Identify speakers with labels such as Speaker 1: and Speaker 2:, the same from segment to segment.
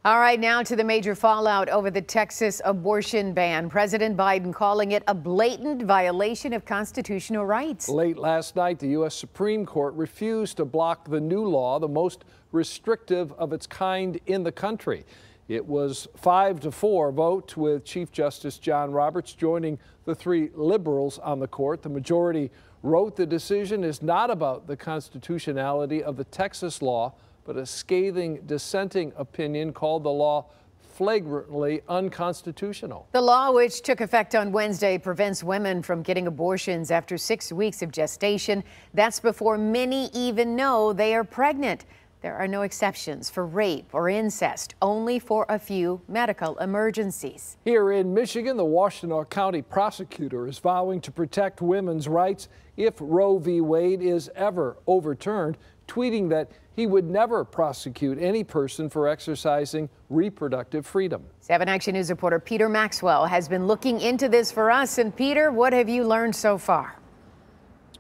Speaker 1: All right, now to the major fallout over the Texas abortion ban. President Biden calling it a blatant violation of constitutional rights.
Speaker 2: Late last night, the U.S. Supreme Court refused to block the new law, the most restrictive of its kind in the country. It was 5-4 vote, with Chief Justice John Roberts joining the three liberals on the court. The majority wrote the decision is not about the constitutionality of the Texas law, but a scathing dissenting opinion called the law flagrantly unconstitutional.
Speaker 1: The law, which took effect on Wednesday, prevents women from getting abortions after 6 weeks of gestation. That's before many even know they are pregnant. There are no exceptions for rape or incest, only for a few medical emergencies.
Speaker 2: Here in Michigan, the Washtenaw County prosecutor is vowing to protect women's rights if Roe v. Wade is ever overturned, tweeting that he would never prosecute any person for exercising reproductive freedom. 7 Action News reporter Peter Maxwell has been looking into this for us. And Peter, what have you learned so far?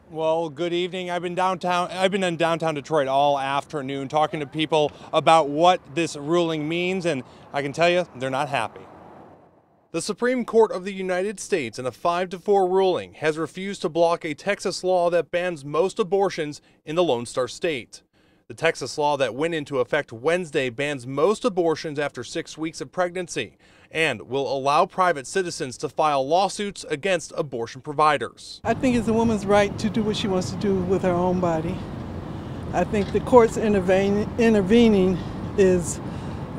Speaker 3: Well, good evening. I've been in downtown Detroit all afternoon talking to people about what this ruling means, and I can tell you they're not happy. The Supreme Court of the United States, in a 5-4 ruling, has refused to block a Texas law that bans most abortions in the Lone Star State. The Texas law that went into effect Wednesday bans most abortions after 6 weeks of pregnancy and will allow private citizens to file lawsuits against abortion providers.
Speaker 4: I think it's a woman's right to do what she wants to do with her own body. I think the courts intervening is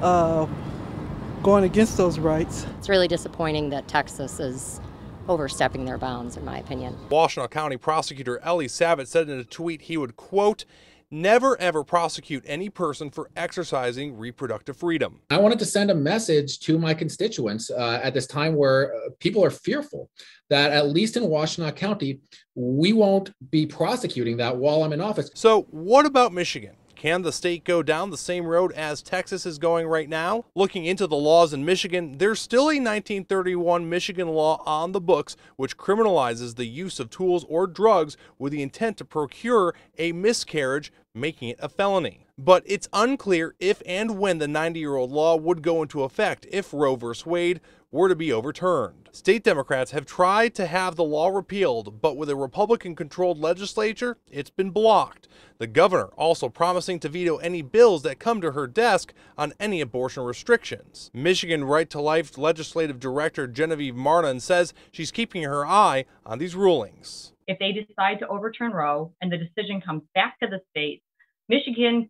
Speaker 4: going against those rights.
Speaker 5: It's really disappointing that Texas is overstepping their bounds, in my opinion.
Speaker 3: Washtenaw County prosecutor Ellie Savitt said in a tweet he would, quote, "never ever prosecute any person for exercising reproductive freedom."
Speaker 6: I wanted to send a message to my constituents at this time where people are fearful that at least in Washtenaw County, we won't be prosecuting that while I'm in office.
Speaker 3: So what about Michigan? Can the state go down the same road as Texas is going right now? Looking into the laws in Michigan, there's still a 1931 Michigan law on the books which criminalizes the use of tools or drugs with the intent to procure a miscarriage, making it a felony. But it's unclear if and when the 90-year-old law would go into effect if Roe v. Wade were to be overturned. State Democrats have tried to have the law repealed, but with a Republican-controlled legislature, it's been blocked. The governor also promising to veto any bills that come to her desk on any abortion restrictions. Michigan Right to Life Legislative Director Genevieve Martin says she's keeping her eye on these rulings.
Speaker 7: If they decide to overturn Roe and the decision comes back to the state, Michigan,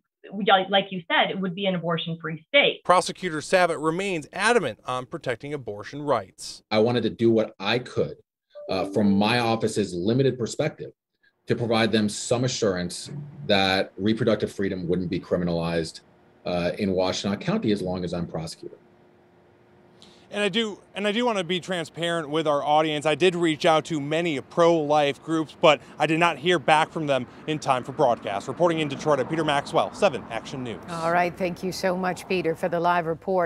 Speaker 7: like you said, it would be an abortion-free state.
Speaker 3: Prosecutor Savitt remains adamant on protecting abortion rights.
Speaker 6: I wanted to do what I could from my office's limited perspective to provide them some assurance that reproductive freedom wouldn't be criminalized in Washtenaw County as long as I'm prosecutor.
Speaker 3: And I do want to be transparent with our audience. I did reach out to many pro-life groups, but I did not hear back from them in time for broadcast. Reporting in Detroit, Peter Maxwell, 7 Action News.
Speaker 1: All right, thank you so much, Peter, for the live report.